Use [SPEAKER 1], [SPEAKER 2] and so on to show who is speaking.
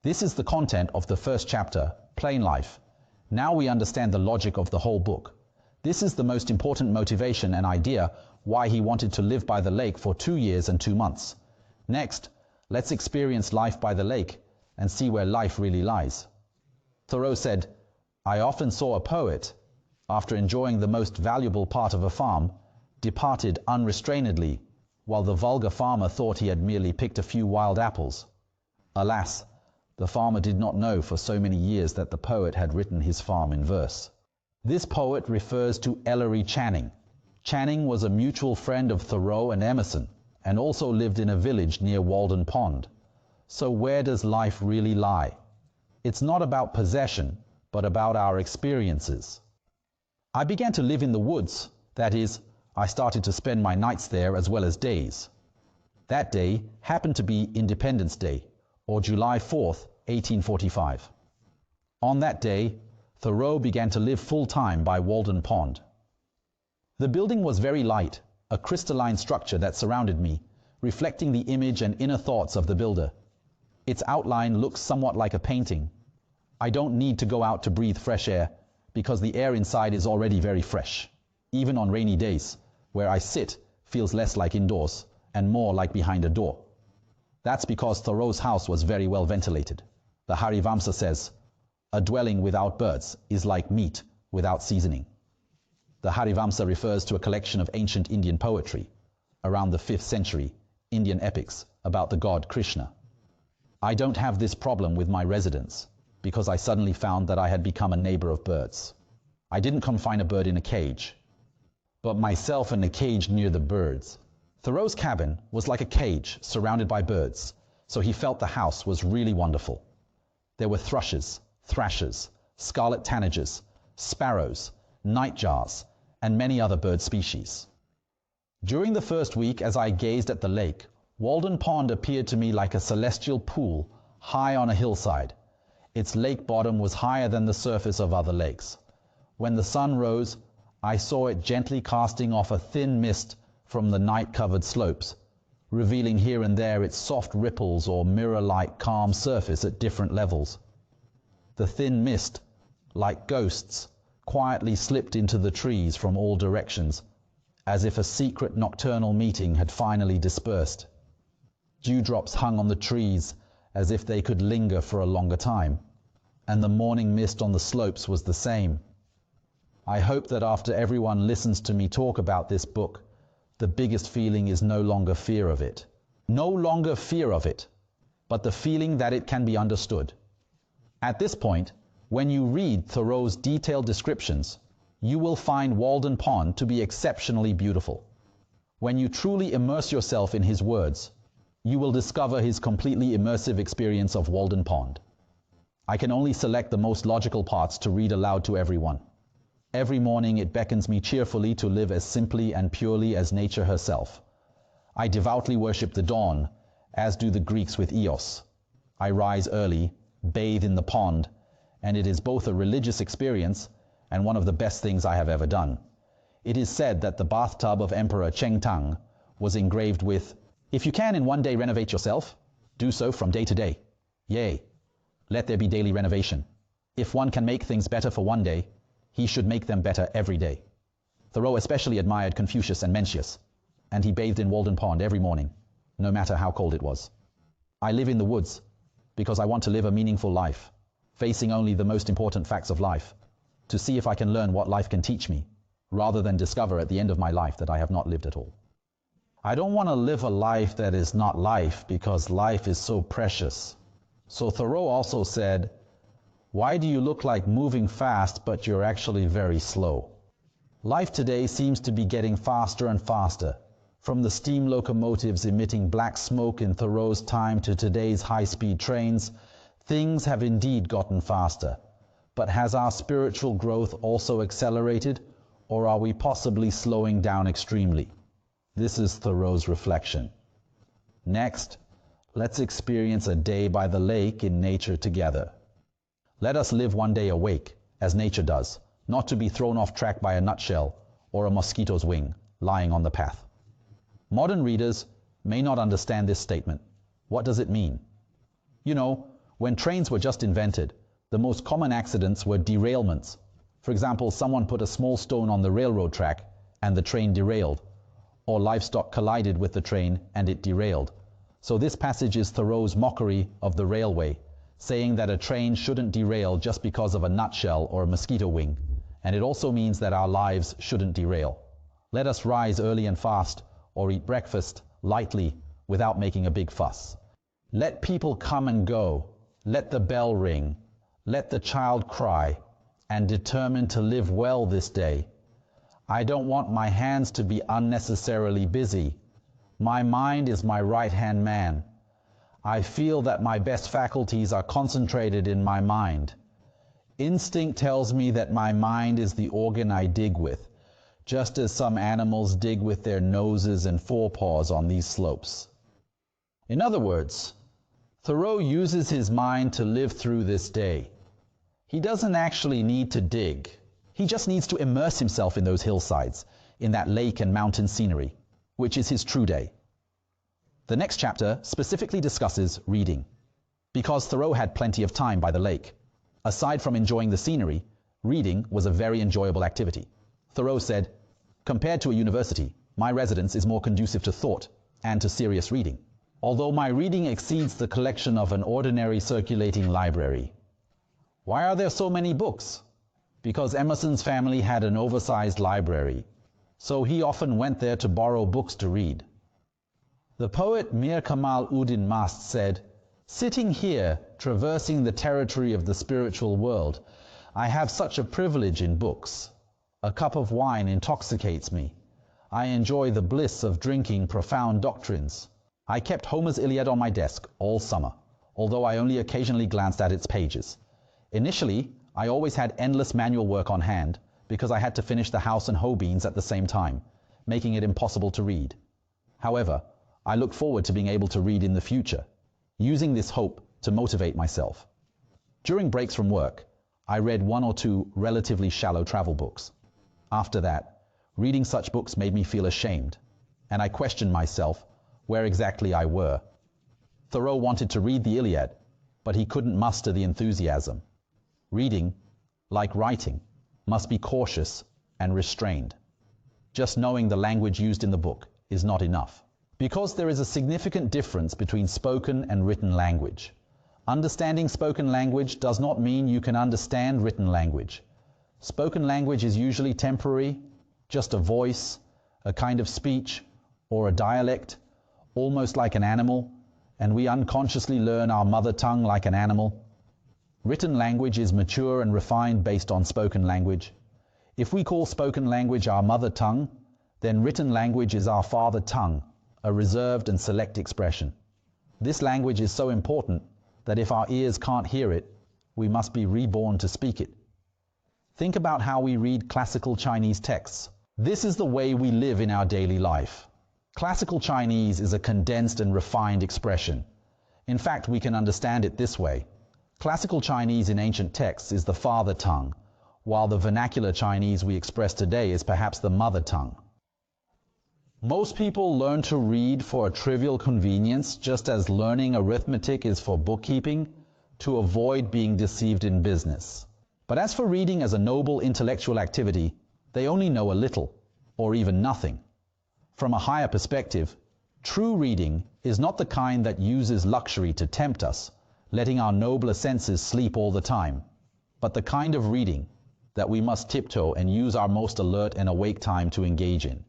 [SPEAKER 1] This is the content of the first chapter, Plain Life. Now we understand the logic of the whole book. This is the most important motivation and idea why he wanted to live by the lake for 2 years and 2 months. Next, let's experience life by the lake and see where life really lies. Thoreau said, "I often saw a poet, after enjoying the most valuable part of a farm, departed unrestrainedly, while the vulgar farmer thought he had merely picked a few wild apples." Alas, the farmer did not know for so many years that the poet had written his farm in verse. This poet refers to Ellery Channing. Channing was a mutual friend of Thoreau and Emerson, and also lived in a village near Walden Pond. So where does life really lie? It's not about possession, but about our experiences. I began to live in the woods. That is, I started to spend my nights there as well as days. That day happened to be Independence Day, or July 4th, 1845. On that day, Thoreau began to live full-time by Walden Pond. The building was very light, a crystalline structure that surrounded me, reflecting the image and inner thoughts of the builder. Its outline looks somewhat like a painting. I don't need to go out to breathe fresh air, because the air inside is already very fresh. Even on rainy days, where I sit feels less like indoors and more like behind a door. That's because Thoreau's house was very well ventilated. The Harivamsa says, "A dwelling without birds is like meat without seasoning." The Harivamsa refers to a collection of ancient Indian poetry, around the 5th century, Indian epics about the god Krishna. I don't have this problem with my residence, because I suddenly found that I had become a neighbor of birds. I didn't confine a bird in a cage, but myself in a cage near the birds. Thoreau's cabin was like a cage surrounded by birds, so he felt the house was really wonderful. There were thrushes, thrashers, scarlet tanagers, sparrows, nightjars, and many other bird species. During the first week, as I gazed at the lake, Walden Pond appeared to me like a celestial pool high on a hillside. Its lake bottom was higher than the surface of other lakes. When the sun rose, I saw it gently casting off a thin mist from the night-covered slopes, revealing here and there its soft ripples or mirror-like calm surface at different levels. The thin mist, like ghosts, quietly slipped into the trees from all directions, as if a secret nocturnal meeting had finally dispersed. Dewdrops hung on the trees as if they could linger for a longer time, and the morning mist on the slopes was the same. I hope that after everyone listens to me talk about this book, the biggest feeling is no longer fear of it. No longer fear of it, but the feeling that it can be understood. At this point, when you read Thoreau's detailed descriptions, you will find Walden Pond to be exceptionally beautiful. When you truly immerse yourself in his words, you will discover his completely immersive experience of Walden Pond. I can only select the most logical parts to read aloud to everyone. Every morning it beckons me cheerfully to live as simply and purely as nature herself. I devoutly worship the dawn, as do the Greeks with Eos. I rise early, bathe in the pond, and it is both a religious experience and one of the best things I have ever done. It is said that the bathtub of Emperor Cheng Tang was engraved with, "If you can in one day renovate yourself, do so from day to day. Yea, let there be daily renovation. If one can make things better for one day, he should make them better every day." Thoreau especially admired Confucius and Mencius, and he bathed in Walden Pond every morning, no matter how cold it was. I live in the woods because I want to live a meaningful life, facing only the most important facts of life, to see if I can learn what life can teach me, rather than discover at the end of my life that I have not lived at all. I don't want to live a life that is not life, because life is so precious. So Thoreau also said, "Why do you look like moving fast, but you're actually very slow?" Life today seems to be getting faster and faster. From the steam locomotives emitting black smoke in Thoreau's time to today's high-speed trains, things have indeed gotten faster. But has our spiritual growth also accelerated, or are we possibly slowing down extremely? This is Thoreau's reflection. Next, let's experience a day by the lake in nature together. Let us live one day awake, as nature does, not to be thrown off track by a nutshell or a mosquito's wing lying on the path. Modern readers may not understand this statement. What does it mean? You know, When trains were just invented, the most common accidents were derailments. For example, someone put a small stone on the railroad track and the train derailed, or livestock collided with the train and it derailed. So this passage is Thoreau's mockery of the railway, saying that a train shouldn't derail just because of a nutshell or a mosquito wing, and it also means that our lives shouldn't derail. Let us rise early and fast, or eat breakfast lightly without making a big fuss. Let people come and go, let the bell ring, let the child cry, and determine to live well this day. I don't want my hands to be unnecessarily busy. My mind is my right-hand man. I feel that my best faculties are concentrated in my mind. Instinct tells me that my mind is the organ I dig with, just as some animals dig with their noses and forepaws on these slopes. In other words, Thoreau uses his mind to live through this day. He doesn't actually need to dig. He just needs to immerse himself in those hillsides, in that lake and mountain scenery, which is his true day. The next chapter specifically discusses reading. Because Thoreau had plenty of time by the lake, aside from enjoying the scenery, reading was a very enjoyable activity. Thoreau said, "Compared to a university, my residence is more conducive to thought and to serious reading, although my reading exceeds the collection of an ordinary circulating library." Why are there so many books? Because Emerson's family had an oversized library, so he often went there to borrow books to read. The poet Mir Kamal Uddin Mast said, "Sitting here, traversing the territory of the spiritual world, I have such a privilege in books. A cup of wine intoxicates me. I enjoy the bliss of drinking profound doctrines." I kept Homer's Iliad on my desk all summer, although I only occasionally glanced at its pages. Initially, I always had endless manual work on hand because I had to finish the house and hoe beans at the same time, making it impossible to read. However, I look forward to being able to read in the future, using this hope to motivate myself. During breaks from work, I read one or two relatively shallow travel books. After that, reading such books made me feel ashamed, and I questioned myself where exactly I were. Thoreau wanted to read the Iliad, but he couldn't muster the enthusiasm. Reading, like writing, must be cautious and restrained. Just knowing the language used in the book is not enough. Because there is a significant difference between spoken and written language. Understanding spoken language does not mean you can understand written language. Spoken language is usually temporary, just a voice, a kind of speech, or a dialect, almost like an animal, and we unconsciously learn our mother tongue like an animal. Written language is mature and refined based on spoken language. If we call spoken language our mother tongue, then written language is our father tongue, a reserved and select expression. This language is so important that if our ears can't hear it, we must be reborn to speak it. Think about how we read classical Chinese texts. This is the way we live in our daily life. Classical Chinese is a condensed and refined expression. In fact, we can understand it this way. Classical Chinese in ancient texts is the father tongue, while the vernacular Chinese we express today is perhaps the mother tongue. Most people learn to read for a trivial convenience, just as learning arithmetic is for bookkeeping, to avoid being deceived in business. But as for reading as a noble intellectual activity, they only know a little, or even nothing. From a higher perspective, true reading is not the kind that uses luxury to tempt us, letting our nobler senses sleep all the time, but the kind of reading that we must tiptoe and use our most alert and awake time to engage in.